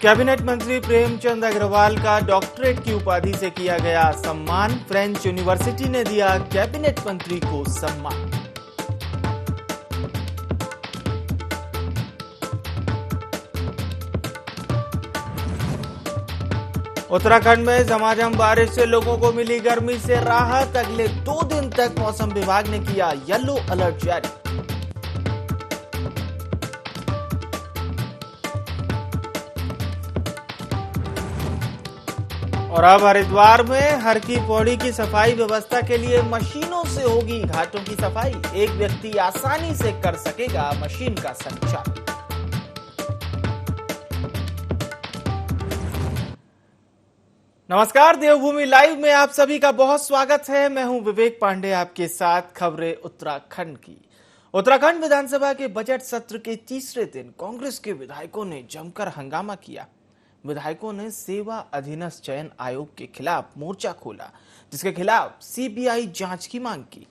Cabinet मंत्री प्रेमचंद अग्रवाल का doctorate की उपाधि से किया गया सम्मान। फ्रेंच यूनिवर्सिटी ने दिया कैबिनेट मंत्री को सम्मान। उत्तराखंड में झमाझम बारिश से लोगों को मिली गर्मी से राहत। अगले 2 दिन तक मौसम विभाग ने किया येलो अलर्ट जारी। और अब हरिद्वार में हर की पौड़ी की सफाई व्यवस्था के लिए मशीनों से होगी घाटों की सफाई। एक व्यक्ति आसानी से कर सकेगा मशीन का संचालन। नमस्कार, देवभूमि लाइव में आप सभी का बहुत स्वागत है। मैं हूं विवेक पांडे, आपके साथ खबरें उत्तराखंड की। उत्तराखंड विधानसभा के बजट सत्र के तीसरे दिन कांग्रेस के विधायकों ने जमकर हंगामा किया। विधायकों ने सेवा अधीनस्थ चयन आयोग के खिलाफ मोर्चा खोला, जिसके खिलाफ सीबीआई जांच की मांग की।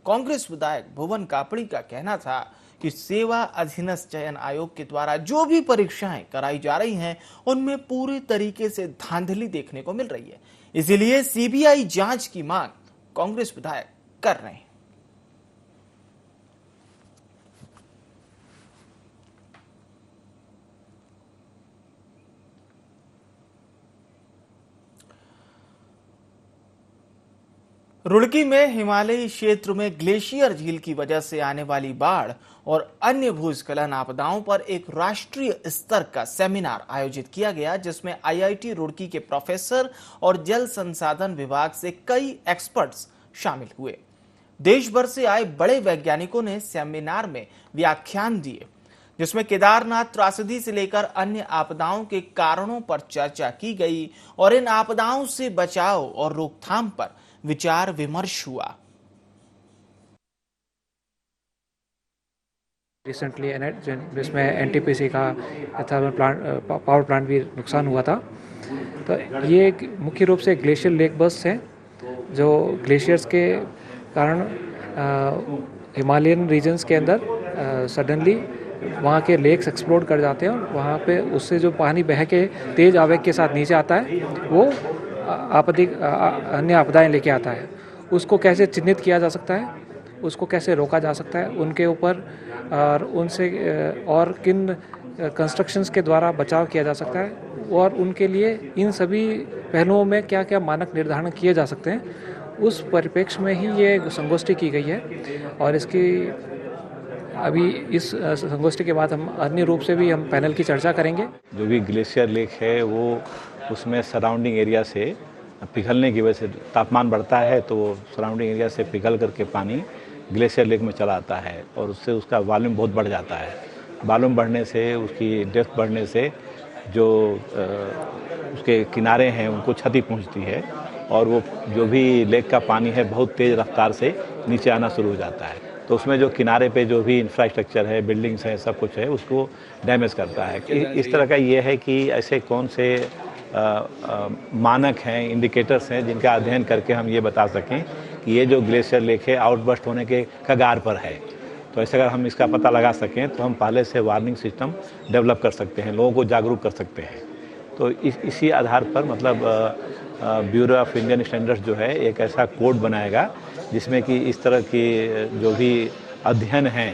कांग्रेस विधायक भुवन कापड़ी का कहना था कि सेवा अधीनस्थ चयन आयोग के द्वारा जो भी परीक्षाएं कराई जा रही हैं, उनमें पूरी तरीके से धांधली देखने को मिल रही है। इसीलिए सीबीआई जांच की मांग कांग्रेस विधायक कर रहे हैं। रुड़की में हिमालयी क्षेत्र में ग्लेशियर झील की वजह से आने वाली बाढ़ और अन्य भूस्खलन आपदाओं पर एक राष्ट्रीय स्तर का सेमिनार आयोजित किया गया, जिसमें आईआईटी रुड़की के प्रोफेसर और जल संसाधन विभाग से कई एक्सपर्ट्स शामिल हुए। देश भर से आए बड़े वैज्ञानिकों ने सेमिनार में व्याख्यान दिए, जिसमें केदारनाथ त्रासदी से लेकर अन्य आपदाओं के कारणों पर चर्चा की गई और इन आपदाओं से बचाव और रोकथाम पर विचार विमर्श हुआ। रिसेंटली जिसमें एनटीपीसी का थर्मल प्लांट पावर प्लांट भी नुकसान हुआ था। तो ये मुख्य रूप से ग्लेशियर लेक बर्स्ट है, जो ग्लेशियर्स के कारण हिमालयन रीजन्स के अंदर सडनली वहाँ के लेक्स एक्सप्लोड कर जाते हैं और वहाँ पे उससे जो पानी बह के तेज आवेग के साथ नीचे आता है, वो अन्य आपदाएं लेके आता है। उसको कैसे चिन्हित किया जा सकता है, उसको कैसे रोका जा सकता है, उनके ऊपर और उनसे और किन कंस्ट्रक्शंस के द्वारा बचाव किया जा सकता है, और उनके लिए इन सभी पहलुओं में क्या क्या मानक निर्धारण किए जा सकते हैं, उस परिप्रेक्ष्य में ही ये संगोष्ठी की गई है। और इसकी अभी इस संगोष्ठी के बाद हम अन्य रूप से भी हम पैनल की चर्चा करेंगे। जो भी ग्लेशियर लेक है, वो उसमें सराउंडिंग एरिया से पिघलने की वजह से तापमान बढ़ता है, तो सराउंडिंग एरिया से पिघल करके पानी ग्लेशियर लेक में चला आता है और उससे उसका वॉल्यूम बहुत बढ़ जाता है। वॉल्यूम बढ़ने से, उसकी डेप्थ बढ़ने से जो उसके किनारे हैं उनको क्षति पहुंचती है और वो जो भी लेक का पानी है बहुत तेज़ रफ्तार से नीचे आना शुरू हो जाता है। तो उसमें जो किनारे पे जो भी इंफ्रास्ट्रक्चर है, बिल्डिंग्स हैं, सब कुछ है, उसको डैमेज करता है। इस तरह का ये है कि ऐसे कौन से मानक हैं, इंडिकेटर्स हैं, जिनका अध्ययन करके हम ये बता सकें कि ये जो ग्लेशियर लेक है आउटबर्स्ट होने के कगार पर है। तो ऐसे अगर हम इसका पता लगा सकें तो हम पहले से वार्निंग सिस्टम डेवलप कर सकते हैं, लोगों को जागरूक कर सकते हैं। तो इसी आधार पर मतलब ब्यूरो ऑफ इंडियन स्टैंडर्ड्स जो है एक ऐसा कोड बनाएगा जिसमें कि इस तरह की जो भी अध्ययन हैं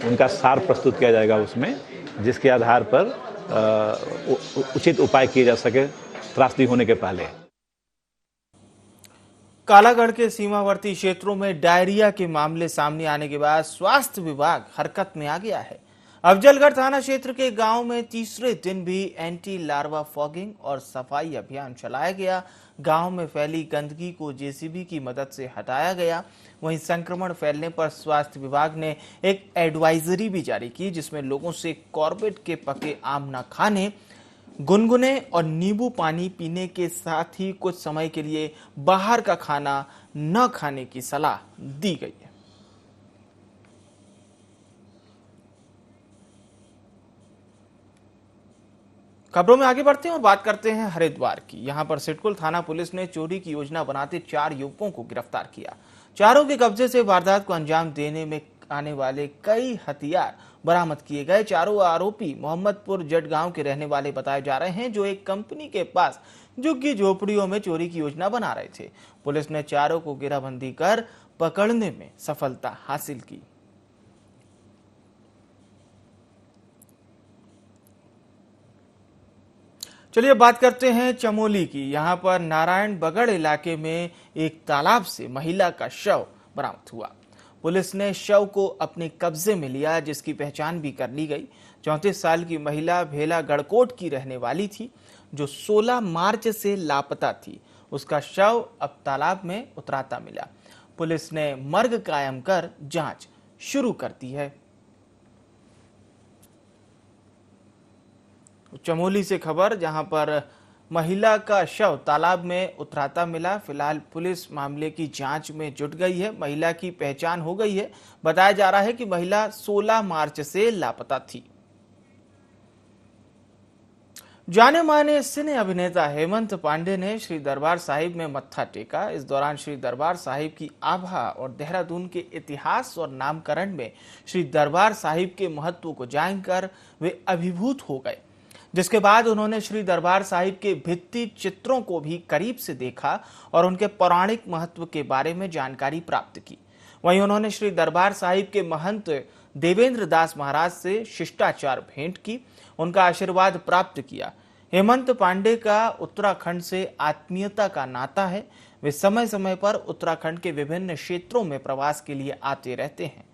उनका सार प्रस्तुत किया जाएगा उसमें, जिसके आधार पर उचित उपाय किए जा सके त्रासदी होने के पहले। कालागढ़ के सीमावर्ती क्षेत्रों में डायरिया के मामले सामने आने के बाद स्वास्थ्य विभाग हरकत में आ गया है। अफजलगढ़ थाना क्षेत्र के गांव में तीसरे दिन भी एंटी लार्वा फॉगिंग और सफाई अभियान चलाया गया। गांव में फैली गंदगी को जेसीबी की मदद से हटाया गया। वहीं संक्रमण फैलने पर स्वास्थ्य विभाग ने एक एडवाइजरी भी जारी की, जिसमें लोगों से कॉर्बेट के पके आम न खाने, गुनगुने और नींबू पानी पीने के साथ ही कुछ समय के लिए बाहर का खाना न खाने की सलाह दी गई है। खबरों में आगे बढ़ते हैं और बात करते हैं हरिद्वार की। यहां पर सिडकुल थाना पुलिस ने चोरी की योजना बनाते 4 युवकों को गिरफ्तार किया। चारों के कब्जे से वारदात को अंजाम देने में आने वाले कई हथियार बरामद किए गए। चारों आरोपी मोहम्मदपुर जटगांव के रहने वाले बताए जा रहे हैं, जो एक कंपनी के पास झुग्गी झोपड़ियों में चोरी की योजना बना रहे थे। पुलिस ने चारों को घेराबंदी कर पकड़ने में सफलता हासिल की। चलिए बात करते हैं चमोली की। यहाँ पर नारायण बगड़ इलाके में एक तालाब से महिला का शव बरामद हुआ। पुलिस ने शव को अपने कब्जे में लिया, जिसकी पहचान भी कर ली गई। 34 साल की महिला भेला गड़कोट की रहने वाली थी, जो 16 मार्च से लापता थी। उसका शव अब तालाब में उतराता मिला। पुलिस ने मर्ग कायम कर जांच शुरू कर दी है। चमोली से खबर, जहां पर महिला का शव तालाब में उतराता मिला। फिलहाल पुलिस मामले की जांच में जुट गई है। महिला की पहचान हो गई है। बताया जा रहा है कि महिला 16 मार्च से लापता थी। जाने माने सिने अभिनेता हेमंत पांडे ने श्री दरबार साहिब में मत्था टेका। इस दौरान श्री दरबार साहिब की आभा और देहरादून के इतिहास और नामकरण में श्री दरबार साहिब के महत्व को जानकर वे अभिभूत हो गए, जिसके बाद उन्होंने श्री दरबार साहिब के भित्ति चित्रों को भी करीब से देखा और उनके पौराणिक महत्व के बारे में जानकारी प्राप्त की। वहीं उन्होंने श्री दरबार साहिब के महंत देवेंद्र दास महाराज से शिष्टाचार भेंट की, उनका आशीर्वाद प्राप्त किया। हेमंत पांडे का उत्तराखंड से आत्मीयता का नाता है। वे समय समय पर उत्तराखंड के विभिन्न क्षेत्रों में प्रवास के लिए आते रहते हैं।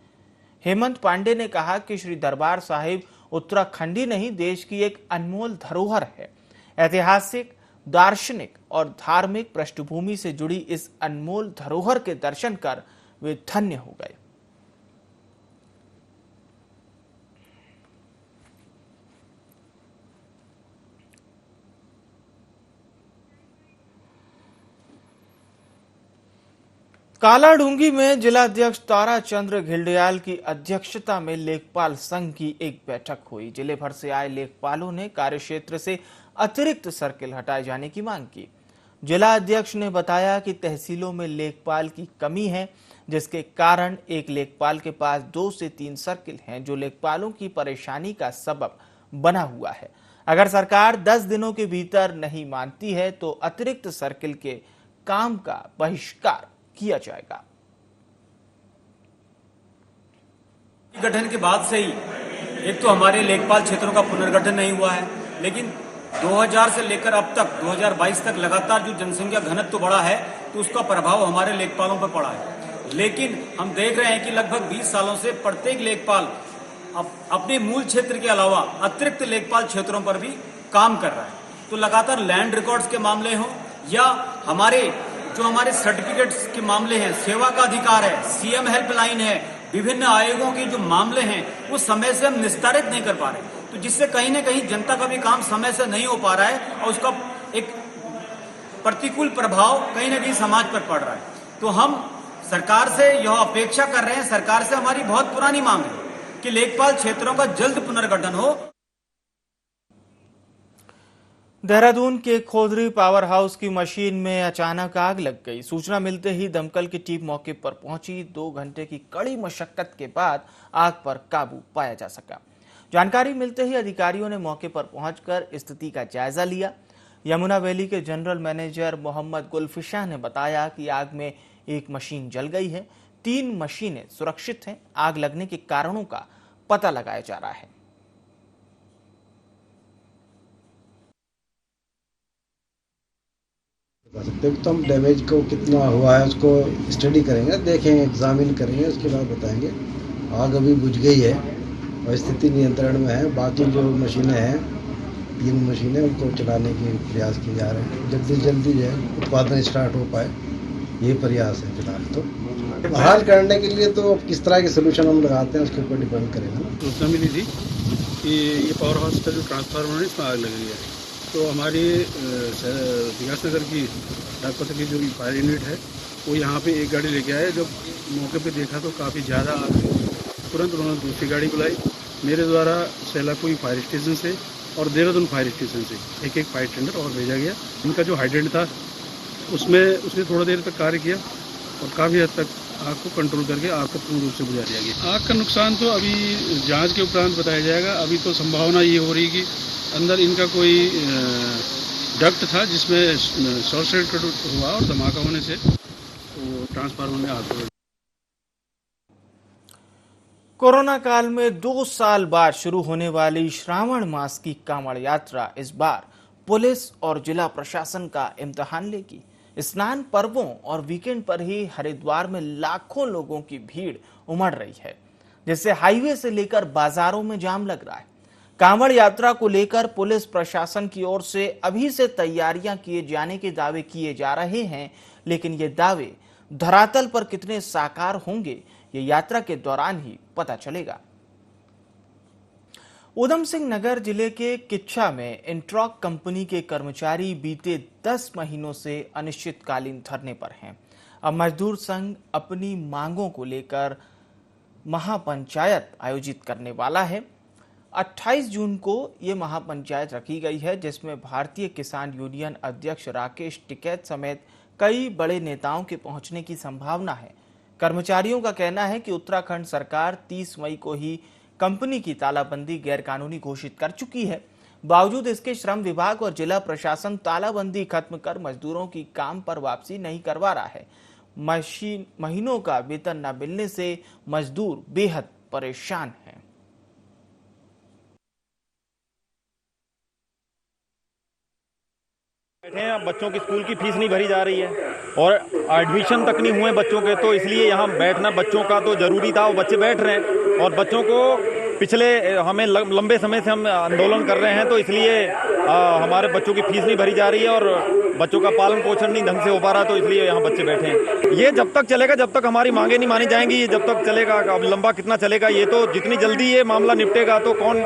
हेमंत पांडे ने कहा कि श्री दरबार साहिब उत्तराखंडी नहीं, देश की एक अनमोल धरोहर है। ऐतिहासिक, दार्शनिक और धार्मिक पृष्ठभूमि से जुड़ी इस अनमोल धरोहर के दर्शन कर वे धन्य हो गए। कालाढूंगी में जिलाध्यक्ष तारा चंद्र घिल्डियाल की अध्यक्षता में लेखपाल संघ की एक बैठक हुई। जिले भर से आए लेखपालों ने कार्यक्षेत्र से अतिरिक्त सर्किल हटाए जाने की मांग की। जिला अध्यक्ष ने बताया कि तहसीलों में लेखपाल की कमी है, जिसके कारण एक लेखपाल के पास 2 से 3 सर्किल हैं, जो लेखपालों की परेशानी का सबब बना हुआ है। अगर सरकार 10 दिनों के भीतर नहीं मानती है तो अतिरिक्त सर्किल के काम का बहिष्कार किया जाएगा। गठन के बाद से ही एक तो हमारे लेखपाल क्षेत्रों का पुनर्गठन नहीं हुआ है, लेकिन 2000 से लेकर अब तक 2022 तक लगातार जो जनसंख्या घनत्व बढ़ा है, तो उसका प्रभाव हमारे लेखपालों पर पड़ा है। लेकिन हम देख रहे हैं कि लगभग 20 सालों से प्रत्येक लेखपाल अपने मूल क्षेत्र के अलावा अतिरिक्त लेखपाल क्षेत्रों पर भी काम कर रहा है। तो लगातार लैंड रिकॉर्ड्स के मामले हों या हमारे सर्टिफिकेट्स के मामले हैं, सेवा का अधिकार है, सीएम हेल्पलाइन है, विभिन्न आयोगों के जो मामले हैं वो समय से हम निस्तारित नहीं कर पा रहे, तो जिससे कहीं ना कहीं जनता का भी काम समय से नहीं हो पा रहा है और उसका एक प्रतिकूल प्रभाव कहीं ना कहीं समाज पर पड़ रहा है। तो हम सरकार से यह अपेक्षा कर रहे हैं, सरकार से हमारी बहुत पुरानी मांग है कि लेखपाल क्षेत्रों का जल्द पुनर्गठन हो। देहरादून के खोदरी पावर हाउस की मशीन में अचानक आग लग गई। सूचना मिलते ही दमकल की टीम मौके पर पहुंची। 2 घंटे की कड़ी मशक्कत के बाद आग पर काबू पाया जा सका। जानकारी मिलते ही अधिकारियों ने मौके पर पहुंचकर स्थिति का जायजा लिया। यमुना वैली के जनरल मैनेजर मोहम्मद गुलफिशा ने बताया कि आग में एक मशीन जल गई है, 3 मशीनें सुरक्षित हैं। आग लगने के कारणों का पता लगाया जा रहा है। तो हम डैमेज को कितना हुआ है उसको स्टडी करेंगे, देखेंगे, एग्जामिन करेंगे, उसके बाद बताएंगे। आग अभी बुझ गई है और स्थिति नियंत्रण में है। बाकी जो मशीनें हैं, 3 मशीनें, उनको चलाने के प्रयास किए जा रहे हैं। जल्दी से जल्दी जो है उत्पादन स्टार्ट हो पाए, ये प्रयास है फिलहाल। तो बहाल करने के लिए तो किस तरह के सोल्यूशन हम लगाते हैं उसके ऊपर डिपेंड करेगा ना। सूचना मिली थी कि ये पावर हाउस का जो ट्रांसफार्मर है इसमें आग लग रही है, तो हमारी विकासनगर की डाकपत्र की जो फायर यूनिट है वो यहाँ पे एक गाड़ी लेके आए। जब मौके पे देखा तो काफ़ी ज़्यादा आग थी। तुरंत उन्होंने दूसरी गाड़ी बुलाई। मेरे द्वारा सेलाकुई फायर स्टेशन से और देहरादून फायर स्टेशन से एक फायर टेंडर और भेजा गया। उनका जो हाइड्रेंट था उसमें उसने थोड़ा देर तक कार्य किया और काफ़ी हद तक आग को कंट्रोल करके आग को पूर्ण रूप से बुझा दिया गया। आग का नुकसान तो अभी जांच के उपरांत बताया जाएगा। अभी तो संभावना ये हो रही कि अंदर इनका कोई डक्ट था जिसमें शॉर्ट सर्किट हुआ और धमाका होने से वो ट्रांसफार्मर में आग लगी। कोरोना काल में 2 साल बाद शुरू होने वाली श्रावण मास की कांवड़ यात्रा इस बार पुलिस और जिला प्रशासन का इम्तिहान लेगी। स्नान पर्वों और वीकेंड पर ही हरिद्वार में लाखों लोगों की भीड़ उमड़ रही है, जिससे हाईवे से लेकर बाजारों में जाम लग रहा है। कांवड़ यात्रा को लेकर पुलिस प्रशासन की ओर से अभी से तैयारियां किए जाने के दावे किए जा रहे हैं, लेकिन ये दावे धरातल पर कितने साकार होंगे ये यात्रा के दौरान ही पता चलेगा। उधम सिंह नगर जिले के किच्छा में इंट्रॉक कंपनी के कर्मचारी बीते 10 महीनों से अनिश्चितकालीन धरने पर हैं। अब मजदूर संघ अपनी मांगों को लेकर महापंचायत आयोजित करने वाला है। 28 जून को ये महापंचायत रखी गई है, जिसमें भारतीय किसान यूनियन अध्यक्ष राकेश टिकैत समेत कई बड़े नेताओं के पहुंचने की संभावना है। कर्मचारियों का कहना है कि उत्तराखंड सरकार 30 मई को ही कंपनी की तालाबंदी गैरकानूनी घोषित कर चुकी है। बावजूद इसके श्रम विभाग और जिला प्रशासन तालाबंदी खत्म कर मजदूरों की काम पर वापसी नहीं करवा रहा है। महीनों का वेतन न मिलने से मजदूर बेहद परेशान हैं। बैठे हैं, बच्चों की स्कूल की फीस नहीं भरी जा रही है और एडमिशन तक नहीं हुए बच्चों के, तो इसलिए यहाँ बैठना बच्चों का तो जरूरी था। वो बच्चे बैठ रहे हैं और बच्चों को पिछले हमें लंबे समय से हम आंदोलन कर रहे हैं, तो इसलिए हमारे बच्चों की फीस नहीं भरी जा रही है और बच्चों का पालन पोषण नहीं ढंग से हो पा रहा, तो इसलिए यहाँ बच्चे बैठे हैं। ये जब तक चलेगा, जब तक हमारी मांगे नहीं मानी जाएंगी, ये जब तक चलेगा। अब लंबा कितना चलेगा ये तो, जितनी जल्दी ये मामला निपटेगा तो कौन,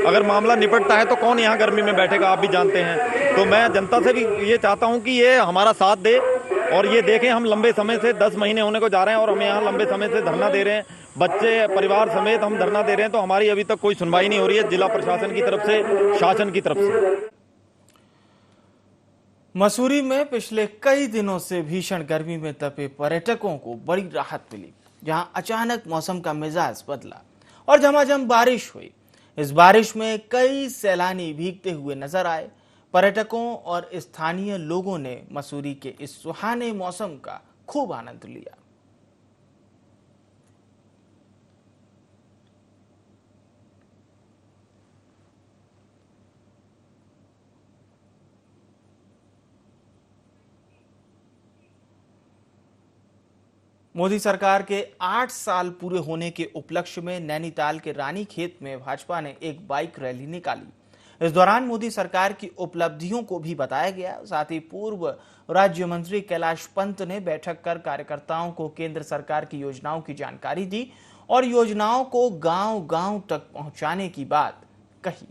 अगर मामला निपटता है तो कौन यहाँ गर्मी में बैठेगा, आप भी जानते हैं। तो मैं जनता से भी ये चाहता हूँ कि ये हमारा साथ दे और ये देखें, हम लंबे समय से 10 महीने होने को जा रहे हैं और हम यहाँ लंबे समय से धरना दे रहे हैं, बच्चे परिवार समेत हम धरना दे रहे हैं, तो हमारी अभी तक कोई सुनवाई नहीं हो रही है जिला प्रशासन की तरफ से, शासन की तरफ से। मसूरी में पिछले कई दिनों से भीषण गर्मी में तपे पर्यटकों को बड़ी राहत मिली, जहां अचानक मौसम का मिजाज बदला और झमाझम बारिश हुई। इस बारिश में कई सैलानी भीगते हुए नजर आए। पर्यटकों और स्थानीय लोगों ने मसूरी के इस सुहाने मौसम का खूब आनंद लिया। मोदी सरकार के 8 साल पूरे होने के उपलक्ष्य में नैनीताल के रानीखेत में भाजपा ने एक बाइक रैली निकाली। इस दौरान मोदी सरकार की उपलब्धियों को भी बताया गया। साथ ही पूर्व राज्य मंत्री कैलाश पंत ने बैठक कर कार्यकर्ताओं को केंद्र सरकार की योजनाओं की जानकारी दी और योजनाओं को गांव-गांव तक पहुंचाने की बात कही।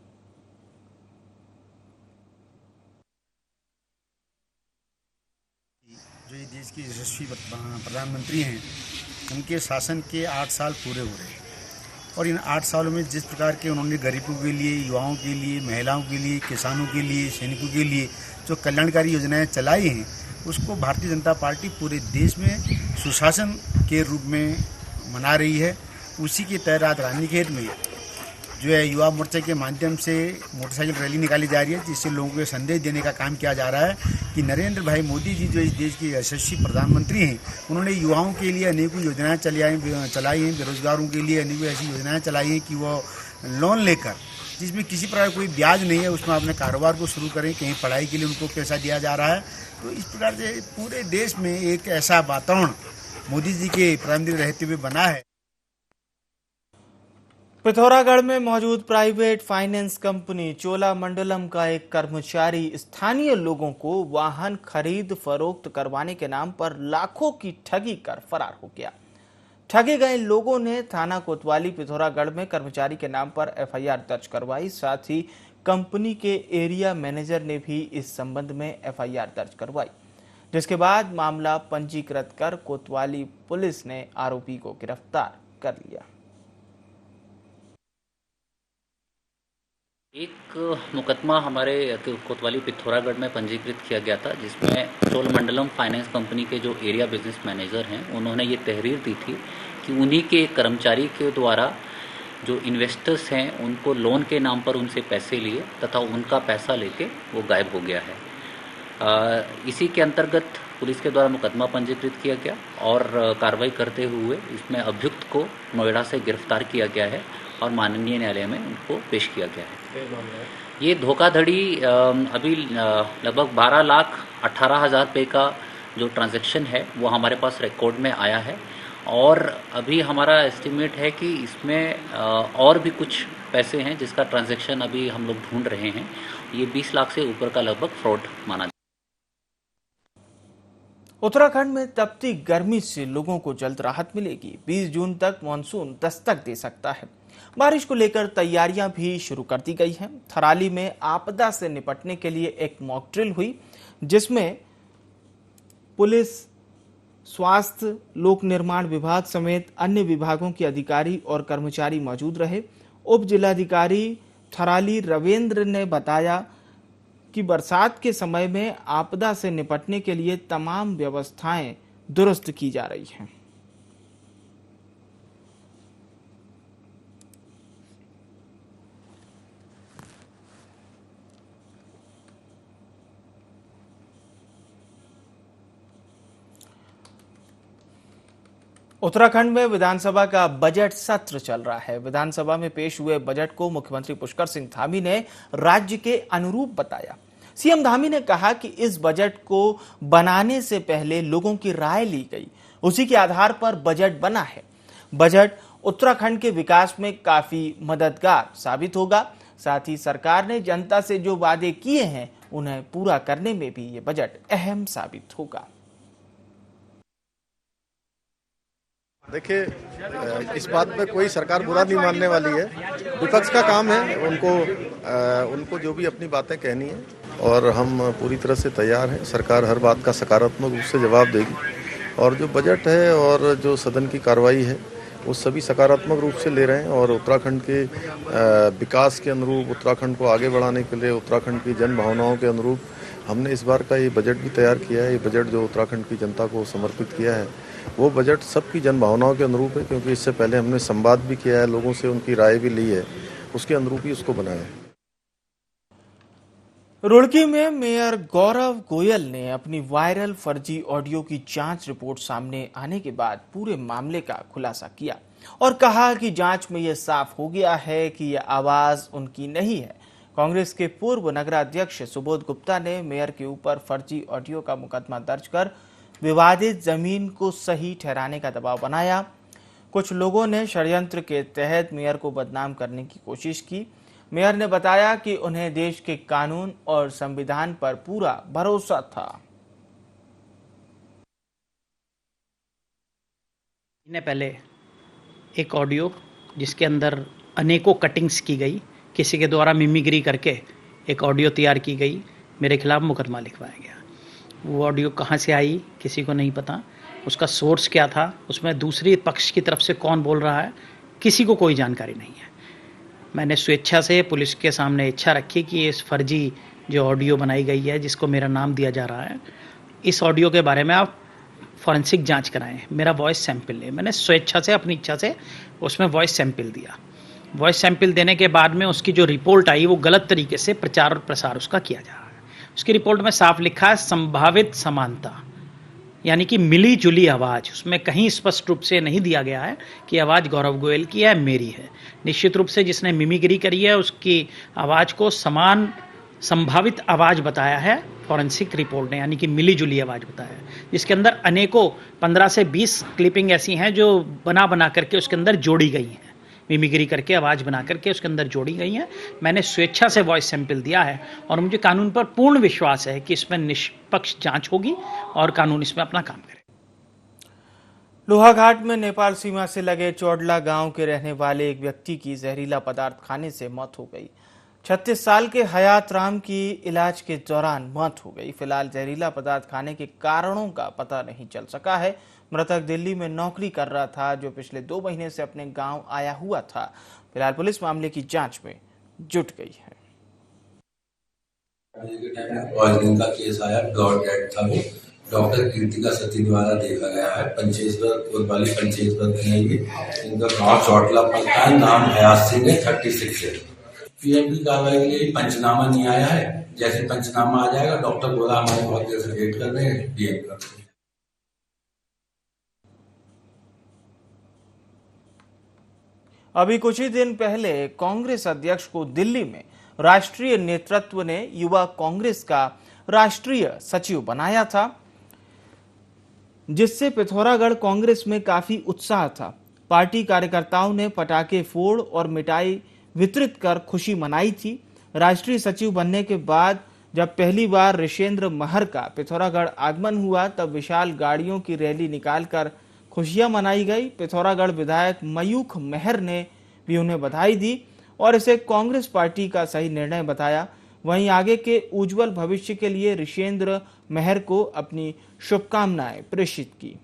जो ये देश के यशस्वी प्रधानमंत्री हैं, उनके शासन के 8 साल पूरे हो रहे हैं और इन 8 सालों में जिस प्रकार के उन्होंने गरीबों के लिए, युवाओं के लिए, महिलाओं के लिए, किसानों के लिए, सैनिकों के लिए जो कल्याणकारी योजनाएं चलाई हैं, उसको भारतीय जनता पार्टी पूरे देश में सुशासन के रूप में मना रही है। उसी के तहत रानीखेत में जो है युवा मोर्चा के माध्यम से मोटरसाइकिल रैली निकाली जा रही है, जिससे लोगों को संदेश देने का काम किया जा रहा है कि नरेंद्र भाई मोदी जी जो इस देश के यशस्वी प्रधानमंत्री हैं, उन्होंने युवाओं के लिए अनेकों योजनाएं चलाई हैं, बेरोजगारों के लिए अनेकों ऐसी योजनाएं चलाई हैं कि वो लोन लेकर, जिसमें किसी प्रकार कोई ब्याज नहीं है, उसमें अपने कारोबार को शुरू करें। कहीं पढ़ाई के लिए उनको पैसा दिया जा रहा है। तो इस प्रकार से पूरे देश में एक ऐसा वातावरण मोदी जी के प्रधानमंत्री रहते हुए बना है। पिथौरागढ़ में मौजूद प्राइवेट फाइनेंस कंपनी चोलामंडलम का एक कर्मचारी स्थानीय लोगों को वाहन खरीद फरोख्त करवाने के नाम पर लाखों की ठगी कर फरार हो गया। ठगे गए लोगों ने थाना कोतवाली पिथौरागढ़ में कर्मचारी के नाम पर एफआईआर दर्ज करवाई। साथ ही कंपनी के एरिया मैनेजर ने भी इस संबंध में एफआईआर दर्ज करवाई, जिसके बाद मामला पंजीकृत कर कोतवाली पुलिस ने आरोपी को गिरफ्तार कर लिया। एक मुकदमा हमारे कोतवाली पिथौरागढ़ में पंजीकृत किया गया था, जिसमें चोलमंडलम फाइनेंस कंपनी के जो एरिया बिजनेस मैनेजर हैं, उन्होंने ये तहरीर दी थी कि उन्हीं के एक कर्मचारी के द्वारा जो इन्वेस्टर्स हैं उनको लोन के नाम पर उनसे पैसे लिए तथा उनका पैसा लेके वो गायब हो गया है। इसी के अंतर्गत पुलिस के द्वारा मुकदमा पंजीकृत किया गया और कार्रवाई करते हुए इसमें अभियुक्त को नोएडा से गिरफ्तार किया गया है और माननीय न्यायालय में उनको पेश किया गया है। ये धोखाधड़ी अभी लगभग 12,18,000 रुपये का जो ट्रांजैक्शन है वो हमारे पास रिकॉर्ड में आया है और अभी हमारा एस्टिमेट है कि इसमें और भी कुछ पैसे हैं जिसका ट्रांजैक्शन अभी हम लोग ढूंढ रहे हैं। ये 20 लाख से ऊपर का लगभग फ्रॉड माना जाता है। उत्तराखंड में तपती गर्मी से लोगों को जल्द राहत मिलेगी। 20 जून तक मानसून दस्तक दे सकता है। बारिश को लेकर तैयारियां भी शुरू कर दी गई हैं। थराली में आपदा से निपटने के लिए एक मॉक ड्रिल हुई, जिसमें पुलिस, स्वास्थ्य, लोक निर्माण विभाग समेत अन्य विभागों के अधिकारी और कर्मचारी मौजूद रहे। उप जिलाधिकारी थराली रविंद्र ने बताया कि बरसात के समय में आपदा से निपटने के लिए तमाम व्यवस्थाएं दुरुस्त की जा रही हैं। उत्तराखंड में विधानसभा का बजट सत्र चल रहा है। विधानसभा में पेश हुए बजट को मुख्यमंत्री पुष्कर सिंह धामी ने राज्य के अनुरूप बताया। सीएम धामी ने कहा कि इस बजट को बनाने से पहले लोगों की राय ली गई, उसी के आधार पर बजट बना है। बजट उत्तराखंड के विकास में काफी मददगार साबित होगा। साथ ही सरकार ने जनता से जो वादे किए हैं उन्हें पूरा करने में भी ये बजट अहम साबित होगा। देखिए, इस बात पे कोई सरकार बुरा नहीं मानने वाली है। विपक्ष का काम है उनको जो भी अपनी बातें कहनी है और हम पूरी तरह से तैयार हैं। सरकार हर बात का सकारात्मक रूप से जवाब देगी और जो बजट है और जो सदन की कार्रवाई है वो सभी सकारात्मक रूप से ले रहे हैं और उत्तराखंड के विकास के अनुरूप, उत्तराखंड को आगे बढ़ाने के लिए, उत्तराखंड की जन भावनाओं के अनुरूप हमने इस बार का ये बजट भी तैयार किया है। ये बजट जो उत्तराखंड की जनता को समर्पित किया है वो बजट सबकी जन भावनाओं के अनुरूप है, क्योंकि इससे पहले हमने संवाद भी किया है, लोगों से उनकी राय भी ली है, उसके अनुरूप ही उसको बनाया है। रुड़की में मेयर गौरव गोयल ने अपनी वायरल फर्जी ऑडियो की जांच रिपोर्ट सामने आने के बाद पूरे मामले का खुलासा किया और कहा कि जांच में यह साफ हो गया है कि यह आवाज उनकी नहीं है। कांग्रेस के पूर्व नगराध्यक्ष सुबोध गुप्ता ने मेयर के ऊपर फर्जी ऑडियो का मुकदमा दर्ज कर विवादित जमीन को सही ठहराने का दबाव बनाया। कुछ लोगों ने षड्यंत्र के तहत मेयर को बदनाम करने की कोशिश की। मेयर ने बताया कि उन्हें देश के कानून और संविधान पर पूरा भरोसा था। पहले एक ऑडियो जिसके अंदर अनेकों कटिंग्स की गई, किसी के द्वारा मिमिक्री करके एक ऑडियो तैयार की गई, मेरे खिलाफ मुकदमा लिखवाया गया। वो ऑडियो कहाँ से आई किसी को नहीं पता, उसका सोर्स क्या था, उसमें दूसरी पक्ष की तरफ से कौन बोल रहा है, किसी को कोई जानकारी नहीं है। मैंने स्वेच्छा से पुलिस के सामने इच्छा रखी कि इस फर्जी जो ऑडियो बनाई गई है, जिसको मेरा नाम दिया जा रहा है, इस ऑडियो के बारे में आप फॉरेंसिक जांच कराएं, मेरा वॉइस सैंपल लें। मैंने स्वेच्छा से, अपनी इच्छा से उसमें वॉइस सैंपल दिया। वॉइस सैंपल देने के बाद में उसकी जो रिपोर्ट आई वो गलत तरीके से प्रचार और प्रसार उसका किया जा रहा है। उसकी रिपोर्ट में साफ लिखा है संभावित समानता, यानी कि मिली जुली आवाज़। उसमें कहीं स्पष्ट रूप से नहीं दिया गया है कि आवाज़ गौरव गोयल की है, मेरी है। निश्चित रूप से जिसने मिमिक्री करी है उसकी आवाज़ को समान संभावित आवाज़ बताया है फॉरेंसिक रिपोर्ट ने, यानी कि मिली जुली आवाज़ बताया है, जिसके अंदर अनेकों 15 से 20 क्लिपिंग ऐसी हैं जो बना करके उसके अंदर जोड़ी गई हैं, मिमिक्री करके आवाज़ बना करके उसके अंदर जोड़ी गई हैं। मैंने स्वेच्छा से वॉइस सैंपल दिया है और मुझे कानून पर पूर्ण विश्वास है कि इसमें निष्पक्ष जांच होगी और कानून इसमें अपना काम करेगा। लोहाघाट में नेपाल सीमा से लगे चौडला गांव के रहने वाले एक व्यक्ति की जहरीला पदार्थ खाने से मौत हो गई। 36 साल के हयात राम की इलाज के दौरान मौत हो गई। फिलहाल जहरीला पदार्थ खाने के कारणों का पता नहीं चल सका है। मृतक दिल्ली में नौकरी कर रहा था, जो पिछले 2 महीने से अपने गांव आया हुआ था। फिलहाल पुलिस मामले की जांच में जुट गई है। पॉइजनिंग का केस आया, ब्लड डेथ था वो। डॉक्टर कीर्तिका सती द्वारा देखा गया है। पंचेश्वर कोतवाली पंचेश्वर के हैं ये। इनका गाँव चौटला पड़ता है, नाम हयात सिंह है, 36 है। पीएम कार्रवाई के लिए पंचनामा नहीं आया है। जैसे पंचनामा आ जाएगा, डॉक्टर बोला हमारे बहुत देर से वेट कर रहे हैं, डीएम कर रहे हैं। अभी कुछ ही दिन पहले कांग्रेस अध्यक्ष को दिल्ली में राष्ट्रीय नेतृत्व ने युवा कांग्रेस का राष्ट्रीय सचिव बनाया था, जिससे पिथौरागढ़ कांग्रेस में काफी उत्साह था। पार्टी कार्यकर्ताओं ने पटाखे फोड़ और मिठाई वितरित कर खुशी मनाई थी। राष्ट्रीय सचिव बनने के बाद जब पहली बार ऋषेंद्र महर का पिथौरागढ़ आगमन हुआ, तब विशाल गाड़ियों की रैली निकालकर खुशियां मनाई गई। पिथौरागढ़ विधायक मयूख मेहर ने भी उन्हें बधाई दी और इसे कांग्रेस पार्टी का सही निर्णय बताया। वहीं आगे के उज्जवल भविष्य के लिए ऋषेंद्र मेहर को अपनी शुभकामनाएं प्रेषित की।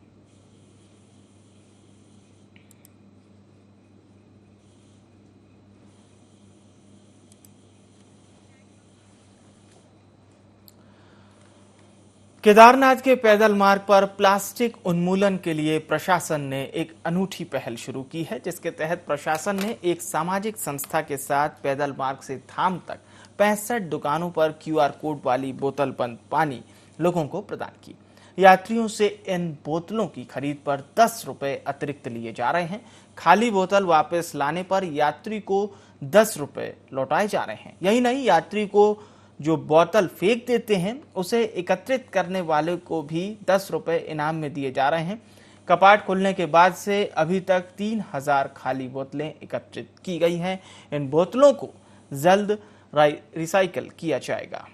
केदारनाथ के पैदल मार्ग पर प्लास्टिक उन्मूलन के लिए प्रशासन ने एक अनूठी पहल शुरू की है, जिसके तहत प्रशासन ने एक सामाजिक संस्था के साथ पैदल मार्ग से धाम तक 65 दुकानों पर क्यूआर कोड वाली बोतल बंद पानी लोगों को प्रदान की। यात्रियों से इन बोतलों की खरीद पर 10 रुपए अतिरिक्त लिए जा रहे हैं। खाली बोतल वापस लाने पर यात्री को 10 रुपए लौटाए जा रहे हैं। यही नहीं, यात्री को जो बोतल फेंक देते हैं उसे एकत्रित करने वाले को भी 10 रुपए इनाम में दिए जा रहे हैं। कपाट खुलने के बाद से अभी तक 3000 खाली बोतलें एकत्रित की गई हैं। इन बोतलों को जल्द रिसाइकल किया जाएगा।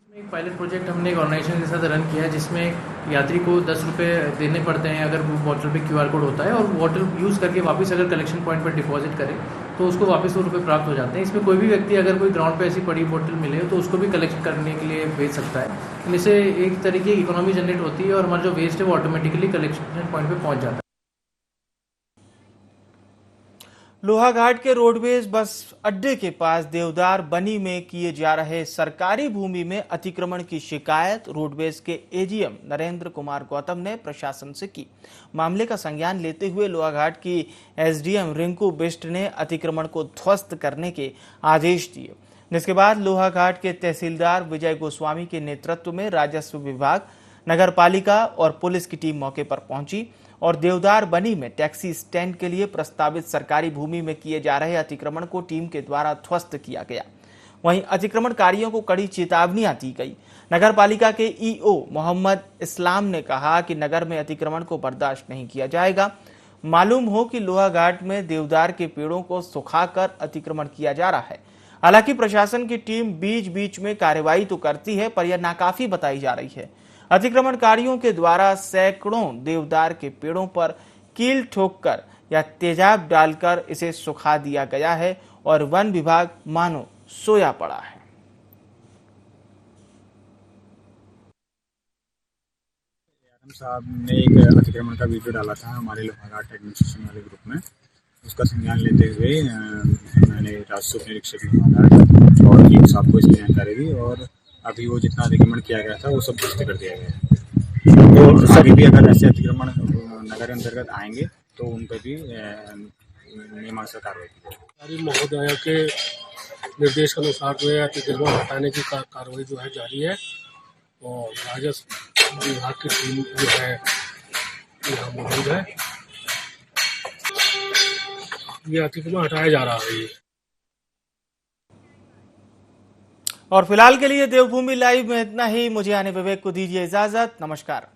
एक पायलट प्रोजेक्ट हमने एक ऑर्गेनाइजेशन के साथ रन किया है, जिसमें यात्री को 10 रुपये देने पड़ते हैं अगर वो बॉटल पे क्यूआर कोड होता है, और बॉटल यूज़ करके वापस अगर कलेक्शन पॉइंट पर डिपॉजिट करे तो उसको वापस वो रुपये प्राप्त हो जाते हैं। इसमें कोई भी व्यक्ति अगर कोई ग्राउंड पे ऐसी पड़ी बोतल मिले तो उसको भी कलेक्ट करने के लिए भेज सकता है। इससे एक तरीके की इकोनॉमी जनरेट होती है और हमारा जो वेस्ट है वो ऑटोमेटिकली कलेक्शन पॉइंट पर पहुँच जाता है। लोहाघाट के रोडवेज बस अड्डे के पास देवदार बनी में किए जा रहे सरकारी भूमि में अतिक्रमण की शिकायत रोडवेज के एजीएम नरेंद्र कुमार गौतम ने प्रशासन से की। मामले का संज्ञान लेते हुए लोहाघाट की एसडीएम रिंकू बिष्ट ने अतिक्रमण को ध्वस्त करने के आदेश दिए, जिसके बाद लोहाघाट के तहसीलदार विजय गोस्वामी के नेतृत्व में राजस्व विभाग, नगर पालिका और पुलिस की टीम मौके पर पहुंची और देवदार बनी में टैक्सी स्टैंड के लिए प्रस्तावित सरकारी भूमि में किए जा रहे अतिक्रमण को टीम के द्वारा ध्वस्त किया गया। वहीं अतिक्रमणकारियों को कड़ी चेतावनियां दी गई। नगर पालिका के ईओ मोहम्मद इस्लाम ने कहा कि नगर में अतिक्रमण को बर्दाश्त नहीं किया जाएगा। मालूम हो कि लोहाघाट में देवदार के पेड़ों को सुखाकर अतिक्रमण किया जा रहा है। हालांकि प्रशासन की टीम बीच बीच में कार्रवाई तो करती है, पर यह नाकाफी बताई जा रही है। अतिक्रमणकारियों के द्वारा सैकड़ों देवदार के पेड़ों पर कील ठोककर या तेजाब डालकर इसे सुखा दिया गया है और वन विभाग मानो सोया पड़ा है। साहब ने एक अतिक्रमण का वीडियो डाला था हमारे लोहाघाट एडमिनिस्ट्रेशन वाले ग्रुप में। उसका संज्ञान लेते हुए मैंने राजस्व निरीक्षक लोहाघाट और टीम साहब को इसकी जानकारी दी और अभी वो जितना अतिक्रमण किया गया था वो सब ध्वस्त कर दिया गया है। तो सभी भी अगर ऐसे अतिक्रमण नगर अंतर्गत आएंगे तो उन पर भी नियमानुसार कार्रवाई की जाएगी। महोदय के निर्देश के अनुसार जो है अतिक्रमण हटाने की कार्रवाई जो है जारी है और राजस्व विभाग की टीम जो है यहाँ मौजूद है। ये अतिक्रमण हटाया जा रहा है। और फिलहाल के लिए देवभूमि लाइव में इतना ही। मुझे आने विवेक को दीजिए इजाजत। नमस्कार।